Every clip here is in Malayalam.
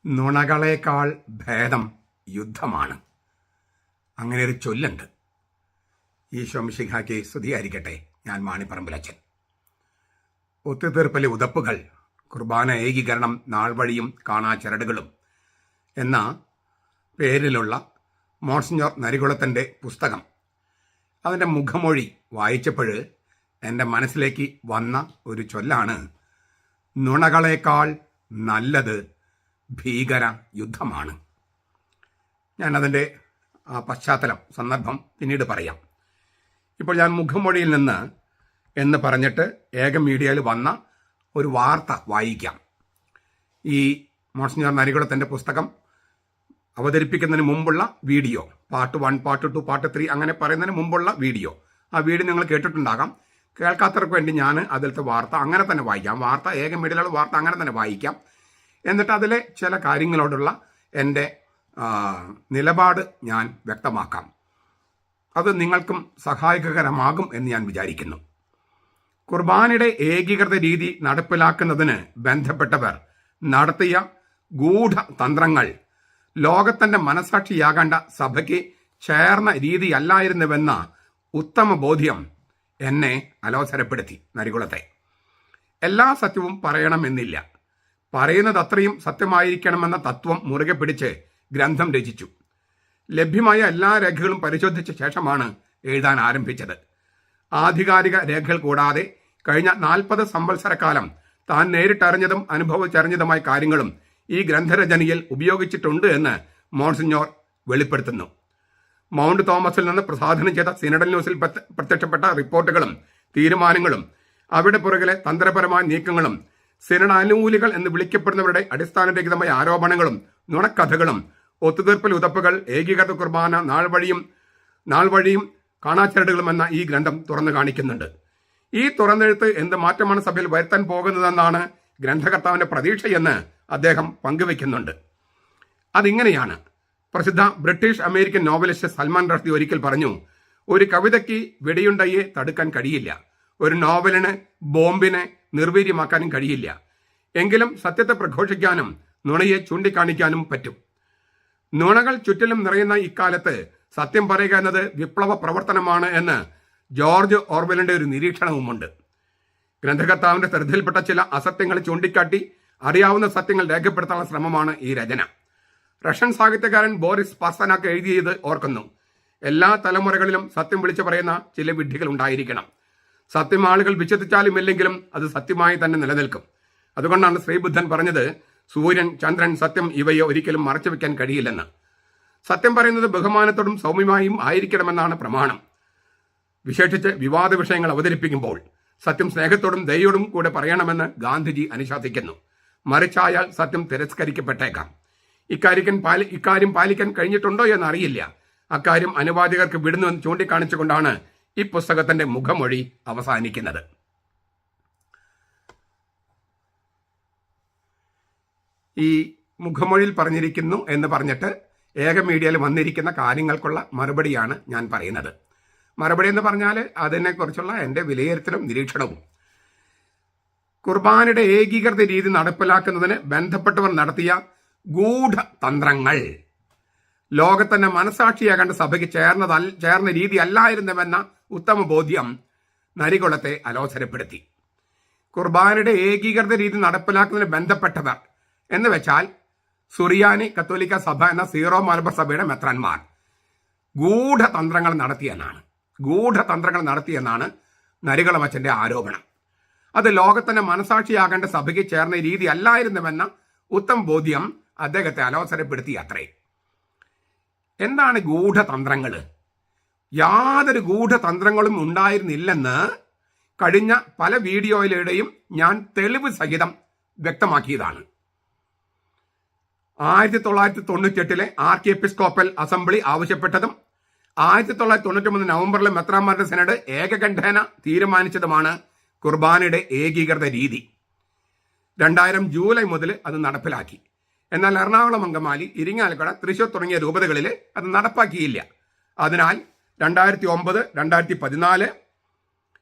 നുണകളേക്കാൾ ഭേദം യുദ്ധമാണ്. അങ്ങനെ ഒരു ചൊല്ലുണ്ട്. ഈശോ മിശിഹായ്ക്ക് സ്തുതിയായിരിക്കട്ടെ. ഞാൻ മാണിപ്പറമ്പിലച്ചൻ. ഒത്തുതീർപ്പലെ ഉതപ്പുകൾ, കുർബാന ഏകീകരണം, നാൾ വഴിയും കാണാചരടുകളും എന്ന പേരിലുള്ള മോൺസിഞ്ഞോർ നരികുളത്തിൻ്റെ പുസ്തകം, അതിൻ്റെ മുഖമൊഴി വായിച്ചപ്പോൾ എൻ്റെ മനസ്സിലേക്ക് വന്ന ഒരു ചൊല്ലാണ്: നുണകളേക്കാൾ നല്ലത് ഭീകര യുദ്ധമാണ്. ഞാനതിൻ്റെ പശ്ചാത്തലം, സന്ദർഭം പിന്നീട് പറയാം. ഇപ്പോൾ ഞാൻ മുഖമൊഴിയിൽ നിന്ന് എന്ന് പറഞ്ഞിട്ട് ഏക മീഡിയയിൽ വന്ന ഒരു വാർത്ത വായിക്കാം. ഈ മോൺസിഞ്ഞോർ നരികുളത്തിൻ്റെ പുസ്തകം അവതരിപ്പിക്കുന്നതിന് മുമ്പുള്ള വീഡിയോ, പാർട്ട് 1, പാർട്ട് 2, പാർട്ട് 3 അങ്ങനെ പറയുന്നതിന് മുമ്പുള്ള വീഡിയോ. ആ വീഡിയോ നിങ്ങൾ കേട്ടിട്ടുണ്ടാകാം. കേൾക്കാത്തവർക്ക് വേണ്ടി ഞാൻ അതിലത്തെ വാർത്ത അങ്ങനെ തന്നെ വായിക്കാം. വാർത്ത ഏക മീഡിയയിലുള്ള വാർത്ത അങ്ങനെ തന്നെ വായിക്കാം. എന്നിട്ട് അതിലെ ചില കാര്യങ്ങളോടുള്ള എൻ്റെ നിലപാട് ഞാൻ വ്യക്തമാക്കാം. അത് നിങ്ങൾക്കും സഹായകരമാകും എന്ന് ഞാൻ വിചാരിക്കുന്നു. കുർബാനയുടെ ഏകീകൃത രീതി നടപ്പിലാക്കുന്നതിന് ബന്ധപ്പെട്ടവർ നടത്തിയ ഗൂഢതന്ത്രങ്ങൾ ലോകത്തിന്റെ മനസാക്ഷിയാകേണ്ട സഭയ്ക്ക് ചേർന്ന രീതിയല്ലായിരുന്നുവെന്ന ഉത്തമ ബോധ്യം എന്നെ അലോസരപ്പെടുത്തി. നരികുളത്തെ എല്ലാ സത്യവും പറയണമെന്നില്ല, പറയുന്നത് അത്രയും സത്യമായിരിക്കണമെന്ന തത്വം മുറുകെ പിടിച്ച് ഗ്രന്ഥം രചിച്ചു. ലഭ്യമായ എല്ലാ രേഖകളും പരിശോധിച്ച ശേഷമാണ് എഴുതാൻ ആരംഭിച്ചത്. ആധികാരിക രേഖകൾ കൂടാതെ കഴിഞ്ഞ 40 സംവത്സരക്കാലം താൻ നേരിട്ടറിഞ്ഞതും അനുഭവിച്ചറിഞ്ഞതുമായ കാര്യങ്ങളും ഈ ഗ്രന്ഥരചനയിൽ ഉപയോഗിച്ചിട്ടുണ്ട് എന്ന് മോൺസിഞ്ഞോർ വെളിപ്പെടുത്തുന്നു. മൗണ്ട് തോമസിൽ നിന്ന് പ്രസാധനം ചെയ്ത സിനഡൽ ന്യൂസിൽ പ്രത്യക്ഷപ്പെട്ട റിപ്പോർട്ടുകളും തീരുമാനങ്ങളും അവിടെ പുറകിലെ തന്ത്രപരമായ നീക്കങ്ങളും സിനഡാനുകൂലികൾ എന്ന് വിളിക്കപ്പെടുന്നവരുടെ അടിസ്ഥാനരഹിതമായ ആരോപണങ്ങളും നുണക്കഥകളും ഒത്തുതീർപ്പൽ ഉതപ്പുകൾ, ഏകീകൃത കുർബാന, നാൾ വഴിയും കാണാച്ചരടുകളും എന്ന ഈ ഗ്രന്ഥം തുറന്നു കാണിക്കുന്നുണ്ട്. ഈ തുറന്നെഴുത്ത് എന്ത് മാറ്റമാണ് സഭയിൽ വരുത്താൻ പോകുന്നതെന്നാണ് ഗ്രന്ഥകർത്താവിന്റെ പ്രതീക്ഷയെന്ന് അദ്ദേഹം പങ്കുവെക്കുന്നുണ്ട്. അതിങ്ങനെയാണ്: പ്രസിദ്ധ ബ്രിട്ടീഷ് അമേരിക്കൻ നോവലിസ്റ്റ് സൽമാൻ റഷ്ദി ഒരിക്കൽ പറഞ്ഞു, ഒരു കവിതയ്ക്ക് വെടിയുണ്ടയെ തടുക്കാൻ കഴിയില്ല, ഒരു നോവലിന് ബോംബിനെ നിർവീര്യമാക്കാനും കഴിയില്ല. എങ്കിലും സത്യത്തെ പ്രഘോഷിക്കാനും നുണയെ ചൂണ്ടിക്കാണിക്കാനും പറ്റും. നുണകൾ ചുറ്റിലും നിറയുന്ന ഇക്കാലത്ത് സത്യം പറയുക എന്നത് വിപ്ലവ പ്രവർത്തനമാണ് എന്ന് ജോർജ് ഓർവെലിന്റെ ഒരു നിരീക്ഷണവുമുണ്ട്. ഗ്രന്ഥകർത്താവിന്റെ ശ്രദ്ധയിൽപ്പെട്ട ചില അസത്യങ്ങൾ ചൂണ്ടിക്കാട്ടി അറിയാവുന്ന സത്യങ്ങൾ രേഖപ്പെടുത്താനുള്ള ശ്രമമാണ് ഈ രചന. റഷ്യൻ സാഹിത്യകാരൻ ബോറിസ് പാസ്തനാക്ക് എഴുതിയത് ഓർക്കുന്നു: എല്ലാ തലമുറകളിലും സത്യം വിളിച്ചു പറയുന്ന ചില വിഡ്ഢികൾ ഉണ്ടായിരിക്കണം. സത്യം ആളുകൾ വിശ്വസിച്ചാലും ഇല്ലെങ്കിലും അത് സത്യമായി തന്നെ നിലനിൽക്കും. അതുകൊണ്ടാണ് ശ്രീബുദ്ധൻ പറഞ്ഞത്, സൂര്യൻ, ചന്ദ്രൻ, സത്യം ഇവയെ ഒരിക്കലും മറച്ചു വെക്കാൻ കഴിയില്ലെന്ന്. സത്യം പറയുന്നത് ബഹുമാനത്തോടും സൗമ്യമായും ആയിരിക്കണമെന്നാണ് പ്രമാണം. വിശേഷിച്ച് വിവാദ വിഷയങ്ങൾ അവതരിപ്പിക്കുമ്പോൾ സത്യം സ്നേഹത്തോടും ദയോടും കൂടെ പറയണമെന്ന് ഗാന്ധിജി അനുശാസിക്കുന്നു. മറിച്ചായാൽ സത്യം തിരസ്കരിക്കപ്പെട്ടേക്കാം. ഇക്കാര്യം പാലിക്കാൻ കഴിഞ്ഞിട്ടുണ്ടോ എന്ന് അറിയില്ല. അക്കാര്യം അനുവാദികർക്ക് വിടുന്നുവെന്ന് ചൂണ്ടിക്കാണിച്ചുകൊണ്ടാണ് ഈ പുസ്തകത്തിന്റെ മുഖമൊഴി അവസാനിക്കുന്നത്. ഈ മുഖമൊഴിയിൽ പറഞ്ഞിരിക്കുന്നു എന്ന് പറഞ്ഞിട്ട് ഏക മീഡിയയിൽ വന്നിരിക്കുന്ന കാര്യങ്ങൾക്കുള്ള മറുപടിയാണ് ഞാൻ പറയുന്നത്. മറുപടി എന്ന് പറഞ്ഞാൽ അതിനെക്കുറിച്ചുള്ള എൻ്റെ വിലയിരുത്തലും നിരീക്ഷണവും. കുർബാനയുടെ ഏകീകൃത രീതി നടപ്പിലാക്കുന്നതിന് ബന്ധപ്പെട്ടവർ നടത്തിയ ഗൂഢതന്ത്രങ്ങൾ ലോകത്തിന്റെ മനസാക്ഷിയാകേണ്ട സഭയ്ക്ക് ചേർന്ന രീതി അല്ലായിരുന്നുവെന്ന ഉത്തമ ബോധ്യം നരികുളത്തെ അലോസരപ്പെടുത്തി. കുർബാനയുടെ ഏകീകൃത രീതി നടപ്പിലാക്കുന്നതിന് ബന്ധപ്പെട്ടവർ എന്ന് വെച്ചാൽ സുറിയാനി കത്തോലിക്ക സഭ എന്ന സീറോ മലബാർ സഭയുടെ മെത്രാന്മാർ ഗൂഢതന്ത്രങ്ങൾ നടത്തിയെന്നാണ് നരികുളമച്ചന്റെ ആരോപണം. അത് ലോകത്തിന്റെ മനസാക്ഷിയാകേണ്ട സഭയ്ക്ക് ചേർന്ന രീതി അല്ലായിരുന്നുവെന്ന ഉത്തമ ബോധ്യം അദ്ദേഹത്തെ അലോസരപ്പെടുത്തി. അത്രേ. എന്താണ് ഗൂഢതന്ത്രങ്ങൾ? യാതൊരു ഗൂഢതന്ത്രങ്ങളും ഉണ്ടായിരുന്നില്ലെന്ന് കഴിഞ്ഞ പല വീഡിയോയിലൂടെയും ഞാൻ തെളിവ് സഹിതം വ്യക്തമാക്കിയതാണ്. 1998 ആർക്കി എപ്പിസ്കോപ്പൽ അസംബ്ലി ആവശ്യപ്പെട്ടതും 1993 നവംബറിലെ മെത്രാന്മാരുടെ സെനഡ് ഏകകണ്ഠേന തീരുമാനിച്ചതുമാണ് കുർബാനയുടെ ഏകീകൃത രീതി. 2000 ജൂലൈ മുതൽ അത് നടപ്പിലാക്കി. എന്നാൽ എറണാകുളം, അങ്കമാലി, ഇരിങ്ങാലക്കുട, തൃശൂർ തുടങ്ങിയ രൂപതകളിൽ അത് നടപ്പാക്കിയില്ല. അതിനാൽ 2009, 2014,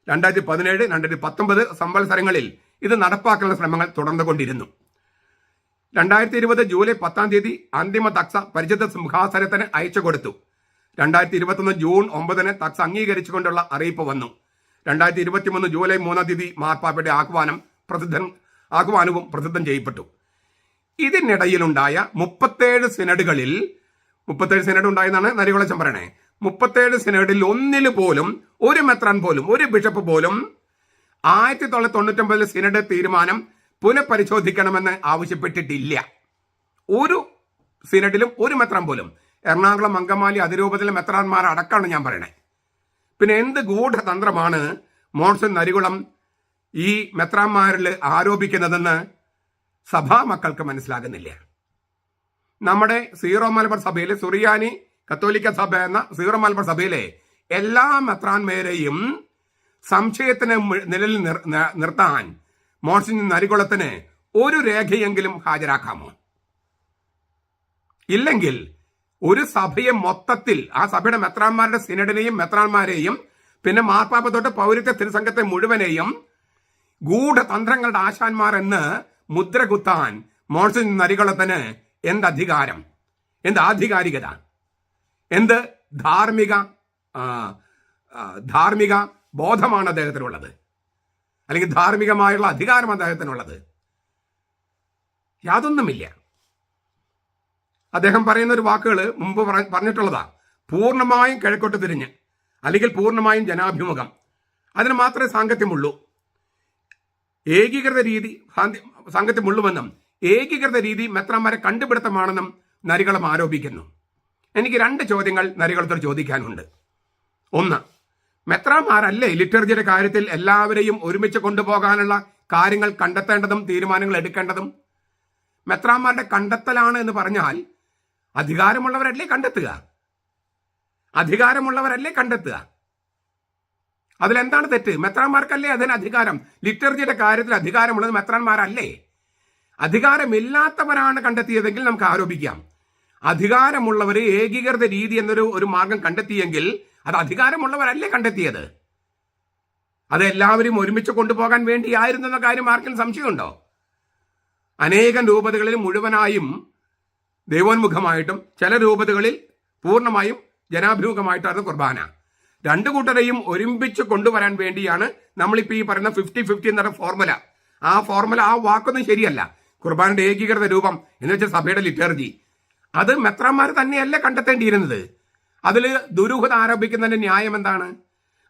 2017, 2019 സംവത്സരങ്ങളിൽ ഇത് നടപ്പാക്കാനുള്ള ശ്രമങ്ങൾ തുടർന്നുകൊണ്ടിരുന്നു. 2020 ജൂലൈ 10 അന്തിമ തക്സ പരിചിത സിംഹാസനത്തിന് അയച്ചു കൊടുത്തു. 2021 ജൂൺ 9 തക്സ അംഗീകരിച്ചുകൊണ്ടുള്ള അറിയിപ്പ് വന്നു. 2023 ജൂലൈ 3 മാർപ്പാപ്പയുടെ ആഹ്വാനവും പ്രസിദ്ധം ചെയ്യപ്പെട്ടു. ഇതിനിടയിലുണ്ടായ 37 സിനഡുകളിൽ 37 സിനഡ് ഉണ്ടായെന്നാണ് നരികുളച്ചൻ പറയണേ. 37 സിനഡിൽ ഒന്നിൽ പോലും ഒരു മെത്രാൻ പോലും ഒരു ബിഷപ്പ് പോലും 1999 സിനഡ് തീരുമാനം പുനഃപരിശോധിക്കണമെന്ന് ആവശ്യപ്പെട്ടിട്ടില്ല. ഒരു സിനഡിലും ഒരു മെത്രാൻ പോലും. എറണാകുളം അങ്കമാലി അതിരൂപതയിലെ മെത്രാന്മാർ അടക്കമാണ് ഞാൻ പറയണേ. പിന്നെ എന്ത് ഗൂഢതന്ത്രമാണ് മോൺസൺ നരികുളം ഈ മെത്രാന്മാരിൽ ആരോപിക്കുന്നതെന്ന് സഭാ മക്കൾക്ക് മനസ്സിലാകുന്നില്ല. നമ്മുടെ സീറോ മലബാർ സഭയിലെ സുറിയാനി കത്തോലിക്ക സഭ എന്ന സീറോ മലബാർ സഭയിലെ എല്ലാ മെത്രാന്മാരെയും സംശയത്തിന് നിഴലിൽ നിർത്താൻ മോൺസൺ നരികുളത്തിന് ഒരു രേഖയെങ്കിലും ഹാജരാക്കാമോ? ഇല്ലെങ്കിൽ ഒരു സഭയെ മൊത്തത്തിൽ ആ സഭയുടെ മെത്രാന്മാരുടെ സിനഡിനെയും മെത്രാന്മാരെയും പിന്നെ മാർപ്പാപ്പ തൊട്ട് പൗരത്വ തിരുസംഘത്തെ മുഴുവനെയും ഗൂഢതന്ത്രങ്ങളുടെ ആശാന്മാർ എന്ന് മുദ്ര കുത്താൻ മോൺസൺ നരികുളത്തിന് എന്ത് അധികാരം, എന്ത് ആധികാരികത, എന്ത് ധാർമ്മിക ബോധമാണ് അദ്ദേഹത്തിനുള്ളത്, അല്ലെങ്കിൽ ധാർമ്മികമായുള്ള അധികാരം അദ്ദേഹത്തിനുള്ളത്? യാതൊന്നുമില്ല. അദ്ദേഹം പറയുന്ന ഒരു വാക്കുകൾ മുമ്പ് പറഞ്ഞിട്ടുള്ളതാ. പൂർണ്ണമായും കിഴക്കോട്ട് തിരിഞ്ഞ്, അല്ലെങ്കിൽ പൂർണ്ണമായും ജനാഭിമുഖം, അതിന് മാത്രമേ സാങ്കത്യമുള്ളൂ. ഏകീകൃത രീതി സാങ്കത്യമുള്ളുവെന്നും ഏകീകൃത രീതി മെത്രാന്മാരെ കണ്ടുപിടുത്തമാണെന്നും നരികുളം ആരോപിക്കുന്നു. എനിക്ക് 2 ചോദ്യങ്ങൾ നരികുളത്തോട് ചോദിക്കാനുണ്ട്. ഒന്ന്, മെത്രാന്മാരല്ലേ ലിറ്റർജിയുടെ കാര്യത്തിൽ എല്ലാവരെയും ഒരുമിച്ച് കൊണ്ടുപോകാനുള്ള കാര്യങ്ങൾ കണ്ടെത്തേണ്ടതും തീരുമാനങ്ങൾ എടുക്കേണ്ടതും? മെത്രാന്മാരുടെ കണ്ടെത്തലാണ് എന്ന് പറഞ്ഞാൽ അധികാരമുള്ളവരല്ലേ കണ്ടെത്തുക? അതിലെന്താണ് തെറ്റ്? മെത്രാന്മാർക്കല്ലേ അതിന് അധികാരം? ലിറ്റർജിയുടെ കാര്യത്തിൽ അധികാരമുള്ളത് മെത്രാന്മാരല്ലേ? അധികാരമില്ലാത്തവരാണ് കണ്ടെത്തിയതെങ്കിൽ നമുക്ക് ആരോപിക്കാം. അധികാരമുള്ളവർ ഏകീകൃത രീതി എന്നൊരു മാർഗം കണ്ടെത്തിയെങ്കിൽ അത് അധികാരമുള്ളവരല്ലേ കണ്ടെത്തിയത്? അത് എല്ലാവരും ഒരുമിച്ച് കൊണ്ടുപോകാൻ വേണ്ടിയായിരുന്നു എന്ന കാര്യം ആർക്കെങ്കിലും സംശയമുണ്ടോ? അനേകം രൂപതകളിൽ മുഴുവനായും ദൈവോന്മുഖമായിട്ടും ചില രൂപതകളിൽ പൂർണ്ണമായും ജനാഭിമുഖമായിട്ടായിരുന്നു കുർബാന. 2 കൂട്ടരെയും ഒരുമിച്ച് കൊണ്ടുവരാൻ വേണ്ടിയാണ് നമ്മളിപ്പോൾ ഈ പറയുന്ന 50-50 എന്ന ഫോർമുല. ആ വാക്കൊന്നും ശരിയല്ല. കുർബാനയുടെ ഏകീകൃത രൂപം എന്ന് വെച്ചാൽ സഭയുടെ ലിറ്റർജി, അത് മെത്രാന്മാർ തന്നെയല്ല കണ്ടെത്തേണ്ടിയിരുന്നത്. അതിൽ ദുരൂഹത ആരോപിക്കുന്നതിന്റെ ന്യായം എന്താണ്?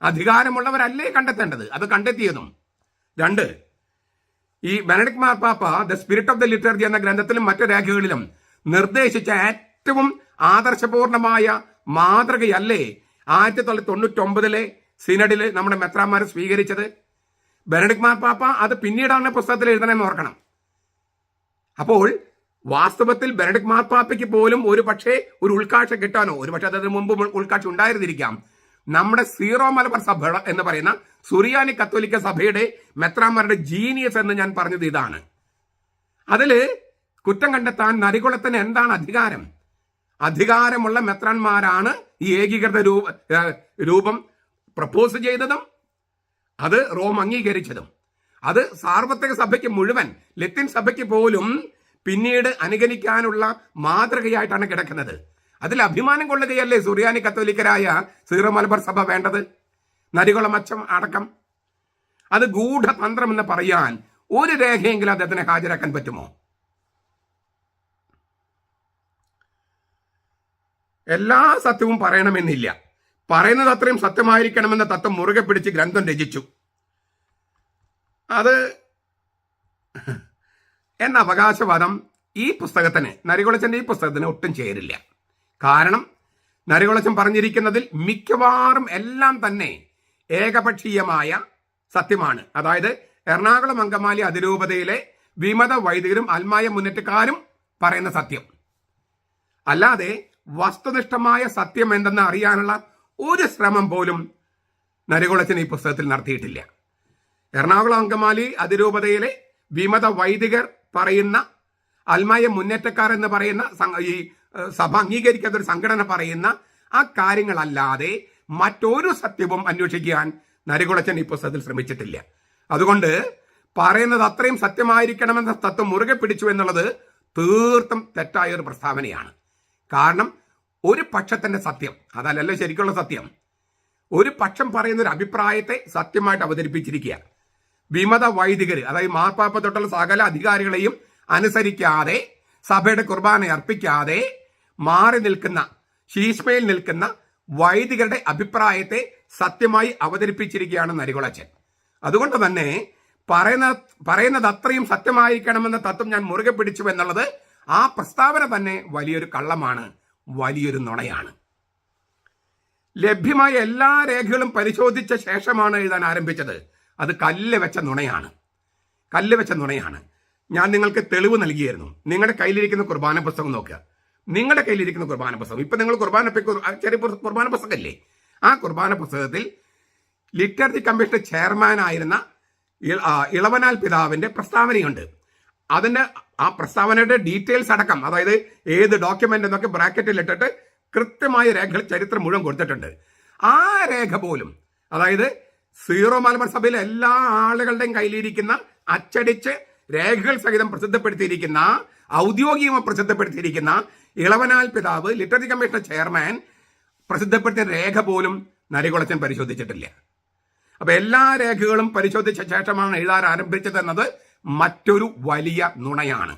അധികാരമുള്ളവരല്ലേ കണ്ടെത്തേണ്ടത്? അത് കണ്ടെത്തിയതും. 2, ഈ ബെനഡിക്ട് മാർപ്പാപ്പ the spirit of the liturgy എന്ന ഗ്രന്ഥത്തിലും മറ്റു രേഖകളിലും നിർദ്ദേശിച്ച ഏറ്റവും ആദർശപൂർണമായ മാതൃകയല്ലേ 1999 സിനഡിൽ നമ്മുടെ മെത്രാന്മാർ സ്വീകരിച്ചത്? ബെനഡിക്ട് മാർപ്പാപ്പ അത് പിന്നീടാണ് പുസ്തകത്തിൽ എഴുതണമെന്ന് ഓർക്കണം. അപ്പോൾ വാസ്തവത്തിൽ ബെനഡിക്ട് മാർപ്പാപ്പയ്ക്ക് പോലും ഒരു ഉൾക്കാഴ്ച കിട്ടാനോ, ഒരുപക്ഷെ അതിന് മുമ്പ് ഉൾക്കാഴ്ച ഉണ്ടായിരുന്നിരിക്കാം. നമ്മുടെ സീറോ മലബാർ സഭ എന്ന് പറയുന്ന സുറിയാനി കത്തോലിക്ക സഭയുടെ മെത്രാന്മാരുടെ ജീനിയസ് എന്ന് ഞാൻ പറഞ്ഞത് ഇതാണ്. അതില് കുറ്റം കണ്ടെത്താൻ നരികുളത്തിന് എന്താണ് അധികാരം? അധികാരമുള്ള മെത്രാന്മാരാണ് ഈ ഏകീകൃത രൂപം പ്രപ്പോസ് ചെയ്തതും അത് റോം അംഗീകരിച്ചതും. അത് സാർവത്രിക സഭയ്ക്ക് മുഴുവൻ, ലത്തീൻ സഭയ്ക്ക് പോലും പിന്നീട് അനുഗണിക്കാനുള്ള മാതൃകയായിട്ടാണ് കിടക്കുന്നത്. അതിൽ അഭിമാനം കൊള്ളുകയല്ലേ സുറിയാനി കത്തോലിക്കരായ സീറോ മലബാർ സഭ വേണ്ടത്? നരികുളം അച്ചം അടക്കം. അത് ഗൂഢതന്ത്രം എന്ന് പറയാൻ ഒരു രേഖയെങ്കിലും അദ്ദേഹത്തിന് ഹാജരാക്കാൻ പറ്റുമോ? എല്ലാ സത്യവും പറയണമെന്നില്ല. പറയുന്നത് അത്രയും സത്യമായിരിക്കണമെന്ന തത്വം മുറുകെ പിടിച്ച് ഗ്രന്ഥം രചിച്ചു. അത് എന്ന അവകാശവാദം ഈ പുസ്തകത്തിന്, നരികുളച്ചന്റെ ഈ പുസ്തകത്തിന് ഒട്ടും ചേരില്ല. കാരണം നരികുളച്ചൻ പറഞ്ഞിരിക്കുന്നതിൽ മിക്കവാറും എല്ലാം തന്നെ ഏകപക്ഷീയമായ സത്യമാണ്. അതായത് എറണാകുളം അങ്കമാലി അതിരൂപതയിലെ വിമത വൈദികരും അൽമായ മുന്നേറ്റക്കാരും പറയുന്ന സത്യം അല്ലാതെ വസ്തുനിഷ്ഠമായ സത്യം എന്തെന്ന് അറിയാനുള്ള ഒരു ശ്രമം പോലും നരികുളച്ചൻ ഈ പുസ്തകത്തിൽ നടത്തിയിട്ടില്ല. എറണാകുളം അങ്കമാലി അതിരൂപതയിലെ വിമത വൈദികർ പറയുന്ന, അൽമായ മുന്നേറ്റക്കാർ എന്ന് പറയുന്ന ഈ സഭ അംഗീകരിക്കാത്ത ഒരു സംഘടന പറയുന്ന ആ കാര്യങ്ങളല്ലാതെ മറ്റൊരു സത്യവും അന്വേഷിക്കാൻ നരികുളച്ചൻ ഈ പുസ്തകത്തിൽ ശ്രമിച്ചിട്ടില്ല. അതുകൊണ്ട് പറയുന്നത് അത്രയും സത്യമായിരിക്കണമെന്ന തത്വം മുറുകെ പിടിച്ചു എന്നുള്ളത് തീർത്തും തെറ്റായ ഒരു പ്രസ്താവനയാണ്. കാരണം ഒരു പക്ഷത്തിന്റെ സത്യം അതല്ലല്ലോ ശരിക്കുള്ള സത്യം. ഒരു പക്ഷം പറയുന്ന ഒരു അഭിപ്രായത്തെ സത്യമായിട്ട് അവതരിപ്പിച്ചിരിക്കുക. വിമത വൈദികർ, അതായത് മാർപ്പാപ്പ തൊട്ടുള്ള സകല അധികാരികളെയും അനുസരിക്കാതെ സഭയുടെ കുർബാന അർപ്പിക്കാതെ മാറി നിൽക്കുന്ന, ശീശ്മയിൽ നിൽക്കുന്ന വൈദികരുടെ അഭിപ്രായത്തെ സത്യമായി അവതരിപ്പിച്ചിരിക്കുകയാണ് നരികുളച്ചൻ. അതുകൊണ്ട് തന്നെ പറയുന്നത് അത്രയും സത്യമായിരിക്കണമെന്ന തത്വം ഞാൻ മുറുകെ പിടിച്ചു എന്നുള്ളത് ആ പ്രസ്താവന തന്നെ വലിയൊരു കള്ളമാണ്, വലിയൊരു നുണയാണ്. ലഭ്യമായ എല്ലാ രേഖകളും പരിശോധിച്ച ശേഷമാണ് എഴുതാൻ ആരംഭിച്ചത്. അത് കല്ല് വെച്ച നുണയാണ്. ഞാൻ നിങ്ങൾക്ക് തെളിവ് നൽകിയായിരുന്നു. നിങ്ങളുടെ കയ്യിലിരിക്കുന്ന കുർബാന പുസ്തകം നോക്കുക. നിങ്ങളുടെ കയ്യിലിരിക്കുന്ന കുർബാന പുസ്തകം, ഇപ്പൊ നിങ്ങൾ ചെറിയ കുർബാന പുസ്തകമല്ലേ, ആ കുർബാന പുസ്തകത്തിൽ ലിറ്റർജി കമ്മീഷൻ ചെയർമാൻ ആയിരുന്ന ഇളവനാൽ പിതാവിന്റെ പ്രസ്താവനയുണ്ട്. അതിന്റെ ആ പ്രസ്താവനയുടെ ഡീറ്റെയിൽസ് അടക്കം, അതായത് ഏത് ഡോക്യുമെന്റ് എന്നൊക്കെ ബ്രാക്കറ്റിൽ ഇട്ടിട്ട് കൃത്യമായ രേഖകൾ ചരിത്രം മുഴുവൻ കൊടുത്തിട്ടുണ്ട്. ആ രേഖ പോലും, അതായത് സീറോ മലബാർ സഭയിലെ എല്ലാ ആളുകളുടെയും കയ്യിലിരിക്കുന്ന അച്ചടിച്ച് രേഖകൾ സഹിതം പ്രസിദ്ധപ്പെടുത്തിയിരിക്കുന്ന, ഔദ്യോഗികമായി പ്രസിദ്ധപ്പെടുത്തിയിരിക്കുന്ന ഇളവനാൽ പിതാവ് ലിറ്റററി കമ്മീഷൻ ചെയർമാൻ പ്രസിദ്ധപ്പെടുത്തിയ രേഖ പോലും നരികുളച്ചൻ പരിശോധിച്ചിട്ടില്ല. അപ്പൊ എല്ലാ രേഖകളും പരിശോധിച്ച ശേഷമാണ് എഴുതാൻ ആരംഭിച്ചതെന്നത് മറ്റൊരു വലിയ നുണയാണ്.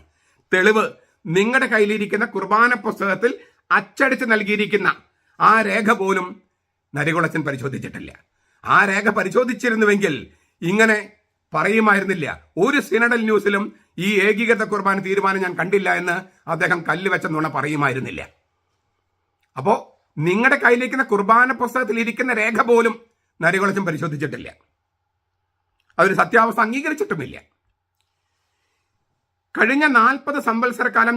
തെളിവ്, നിങ്ങളുടെ കയ്യിലിരിക്കുന്ന കുർബാന പുസ്തകത്തിൽ അച്ചടിച്ച് നൽകിയിരിക്കുന്ന ആ രേഖ പോലും നരികുളച്ചൻ പരിശോധിച്ചിട്ടില്ല. ആ രേഖ പരിശോധിച്ചിരുന്നുവെങ്കിൽ ഇങ്ങനെ പറയുമായിരുന്നില്ല. ഒരു സിനഡൽ ന്യൂസിലും ഈ ഏകീകൃത കുർബാന തീരുമാനം ഞാൻ കണ്ടില്ല എന്ന് അദ്ദേഹം കല്ല് വെച്ച നുണ പറയുമായിരുന്നില്ല. അപ്പോ നിങ്ങളുടെ കയ്യിലിരിക്കുന്ന കുർബാന പുസ്തകത്തിൽ ഇരിക്കുന്ന രേഖ പോലും നരികുളച്ചൻ പരിശോധിച്ചിട്ടില്ല. അതൊരു സത്യാവസ്ഥ അംഗീകരിച്ചിട്ടുമില്ല. കഴിഞ്ഞ 40 സംവത്സരക്കാലം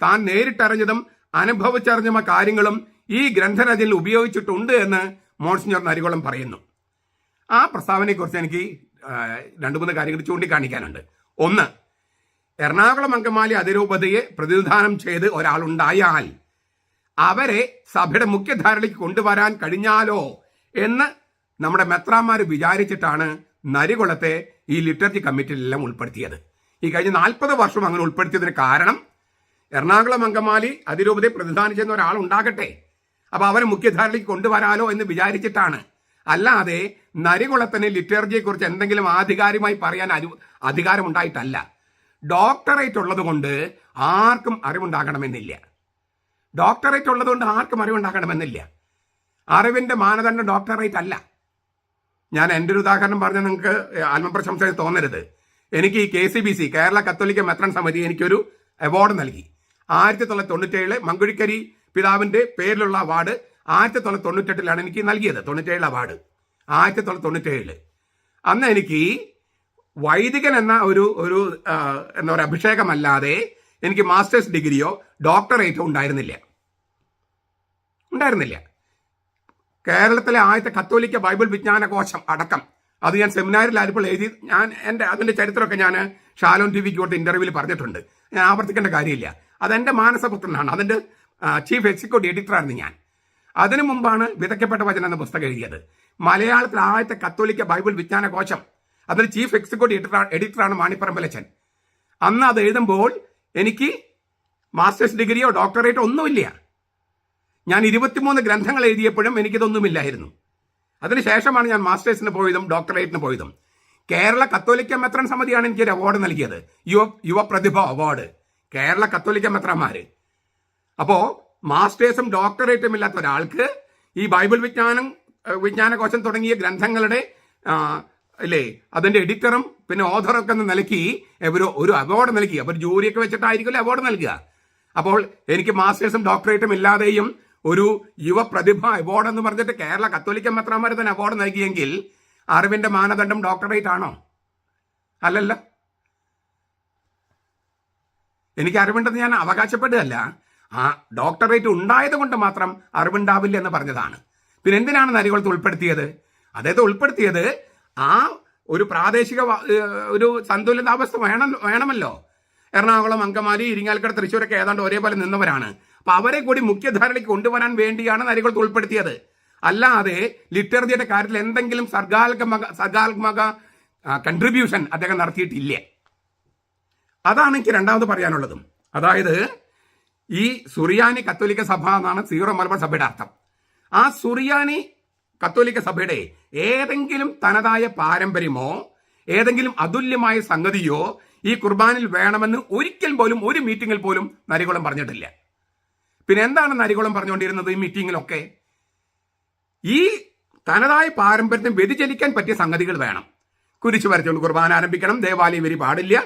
താൻ നേരിട്ടറിഞ്ഞതും അനുഭവിച്ചറിഞ്ഞ കാര്യങ്ങളും ഈ ഗ്രന്ഥരചനയിൽ ഉപയോഗിച്ചിട്ടുണ്ട് എന്ന് മോൺസിഞ്ഞോർ നരികുളം പറയുന്നു. ആ പ്രസ്താവനയെക്കുറിച്ച് എനിക്ക് 2-3 കാര്യങ്ങൾ ചൂണ്ടിക്കാണിക്കാനുണ്ട്. ഒന്ന്, എറണാകുളം അങ്കമാലി അതിരൂപതയെ പ്രതിനിധാനം ചെയ്ത് ഒരാളുണ്ടായാൽ അവരെ സഭയുടെ മുഖ്യധാരയിലേക്ക് കൊണ്ടുവരാൻ കഴിഞ്ഞാലോ എന്ന് നമ്മുടെ മെത്രാന്മാർ വിചാരിച്ചിട്ടാണ് നരികുളത്തെ ഈ ലിറ്റർജി കമ്മിറ്റിയിലെല്ലാം ഉൾപ്പെടുത്തിയത്. ഈ കഴിഞ്ഞ 40 വർഷം അങ്ങനെ ഉൾപ്പെടുത്തിയതിന് കാരണം എറണാകുളം അങ്കമാലി അതിരൂപതയെ പ്രതിനിധാനം ചെയ്യുന്ന ഒരാൾ ഉണ്ടാകട്ടെ, അപ്പൊ അവരെ മുഖ്യധാരയിലേക്ക് കൊണ്ടുവരാലോ എന്ന് വിചാരിച്ചിട്ടാണ്. അല്ലാതെ നരികുളത്തിന് ലിറ്റർജിയെ കുറിച്ച് എന്തെങ്കിലും ആധികാരികമായി പറയാൻ അധികാരമുണ്ടായിട്ടല്ല. ഡോക്ടറേറ്റ് ഉള്ളത് കൊണ്ട് ആർക്കും അറിവുണ്ടാകണമെന്നില്ല. അറിവിന്റെ മാനദണ്ഡം ഡോക്ടറേറ്റ് അല്ല. ഞാൻ എൻ്റെ ഒരു ഉദാഹരണം പറഞ്ഞാൽ നിങ്ങൾക്ക് ആത്മപ്രശംസ തോന്നരുത്. എനിക്ക് ഈ KCBC, കേരള കത്തോലിക്ക മെത്രാൻ സമിതി, എനിക്കൊരു അവാർഡ് നൽകി. 1997 മങ്കുഴിക്കരി പിതാവിന്റെ പേരിലുള്ള അവാർഡ് 1998 എനിക്ക് നൽകിയത്. 97 അവാർഡ് 1997. അന്ന് എനിക്ക് വൈദികൻ എന്ന ഒരു എന്താ പറയുക അഭിഷേകമല്ലാതെ എനിക്ക് മാസ്റ്റേഴ്സ് ഡിഗ്രിയോ ഡോക്ടറേറ്റോ ഉണ്ടായിരുന്നില്ല. കേരളത്തിലെ ആദ്യത്തെ കത്തോലിക്ക ബൈബിൾ വിജ്ഞാന കോശം അടക്കം അത് ഞാൻ സെമിനാറിലായപ്പോൾ എഴുതി. അതിന്റെ ചരിത്രമൊക്കെ ഞാൻ ഷാലോൺ TVക്ക് കൊടുത്ത ഇന്റർവ്യൂവിൽ പറഞ്ഞിട്ടുണ്ട്. ഞാൻ ആവർത്തിക്കേണ്ട കാര്യമില്ല. അതെന്റെ മാനസപുത്രനാണ്. അതിന്റെ ചീഫ് എക്സിക്യൂട്ടീവ് എഡിറ്ററായിരുന്നു ഞാൻ. അതിനു മുമ്പാണ് വിതയ്ക്കപ്പെട്ട വചനം എന്ന പുസ്തകം എഴുതിയത്. മലയാളത്തിൽ ആദ്യത്തെ കത്തോലിക്ക ബൈബിൾ വിജ്ഞാന കോശം അതിൽ ചീഫ് എക്സിക്യൂട്ടീവ് എഡിറ്ററാണ് മാണിപ്പറമ്പലച്ചൻ. അന്ന് അത് എഴുതുമ്പോൾ എനിക്ക് മാസ്റ്റേഴ്സ് ഡിഗ്രിയോ ഡോക്ടറേറ്റോ ഒന്നുമില്ല. ഞാൻ 23 ഗ്രന്ഥങ്ങൾ എഴുതിയപ്പോഴും എനിക്കിതൊന്നുമില്ലായിരുന്നു. അതിനുശേഷമാണ് ഞാൻ മാസ്റ്റേഴ്സിന് പോയതും ഡോക്ടറേറ്റിന് പോയതും. കേരള കത്തോലിക്ക മെത്രാൻ സമിതിയാണ് എനിക്കൊരു അവാർഡ് നൽകിയത്, യുവ പ്രതിഭ അവാർഡ്. കേരള കത്തോലിക്ക മെത്രാന്മാര്. അപ്പോ മാസ്റ്റേഴ്സും ഡോക്ടറേറ്റും ഇല്ലാത്ത ഒരാൾക്ക് ഈ ബൈബിൾ വിജ്ഞാനകോശം തുടങ്ങിയ ഗ്രന്ഥങ്ങളുടെ അതിന്റെ എഡിറ്ററും പിന്നെ ഓഥറൊക്കെ എന്ന നിലയ്ക്ക് ഒരു അവാർഡ് നൽകി. അപ്പോൾ ജൂറിയൊക്കെ വെച്ചിട്ടായിരിക്കുമല്ലോ അവാർഡ് നൽകുക. അപ്പോൾ എനിക്ക് മാസ്റ്റേഴ്സും ഡോക്ടറേറ്റും ഇല്ലാതെയും ഒരു യുവ പ്രതിഭ അവാർഡ് എന്ന് പറഞ്ഞിട്ട് കേരള കത്തോലിക്ക മെത്രാന്മാർ തന്നെ അവാർഡ് നൽകിയെങ്കിൽ അറിവിന്റെ മാനദണ്ഡം ഡോക്ടറേറ്റ് ആണോ? അല്ലല്ലോ. എനിക്ക് അറിവുണ്ടെന്ന് ഞാൻ അവകാശപ്പെടുകയല്ല. ആ ഡോക്ടറേറ്റ് ഉണ്ടായത് കൊണ്ട് മാത്രം അറിവുണ്ടാവില്ല എന്ന് പറഞ്ഞതാണ്. പിന്നെ എന്തിനാണ് നരികുളത്ത് ഉൾപ്പെടുത്തിയത്? അദ്ദേഹത്തെ ഉൾപ്പെടുത്തിയത് ആ ഒരു പ്രാദേശിക ഒരു സന്തുലിതാവസ്ഥ വേണമല്ലോ. എറണാകുളം, അങ്കമാലി, ഇരിങ്ങാലക്കുട, തൃശ്ശൂരൊക്കെ ഏതാണ്ട് ഒരേപോലെ നിന്നവരാണ്. അപ്പൊ അവരെ കൂടി മുഖ്യധാരയിലേക്ക് കൊണ്ടുവരാൻ വേണ്ടിയാണ് നരികുളത്ത് ഉൾപ്പെടുത്തിയത്. അല്ലാതെ ലിറ്റർജിയുടെ കാര്യത്തിൽ എന്തെങ്കിലും സർഗാത്മക കൺട്രിബ്യൂഷൻ അദ്ദേഹം നടത്തിയിട്ടില്ല. അതാണ് എനിക്ക് രണ്ടാമത് പറയാനുള്ളതും. അതായത് ഈ സുറിയാനി കത്തോലിക്ക സഭ എന്നാണ് സീറോ മലബാർ സഭയുടെ അർത്ഥം. ആ സുറിയാനി കത്തോലിക്ക സഭയുടെ ഏതെങ്കിലും തനതായ പാരമ്പര്യമോ ഏതെങ്കിലും അതുല്യമായ സംഗതിയോ ഈ കുർബാനിൽ വേണമെന്ന് ഒരിക്കൽ പോലും ഒരു മീറ്റിംഗിൽ പോലും നരികുളം പറഞ്ഞിട്ടില്ല. പിന്നെ എന്താണ് നരികുളം പറഞ്ഞുകൊണ്ടിരുന്നത് ഈ മീറ്റിങ്ങിലൊക്കെ? ഈ തനതായ പാരമ്പര്യത്തിന് വ്യതിചലിക്കാൻ പറ്റിയ സംഗതികൾ വേണം. കുരിശ് വരച്ചുകൊണ്ട് കുർബാന ആരംഭിക്കണം, ദേവാലയം വരി പാടില്ല,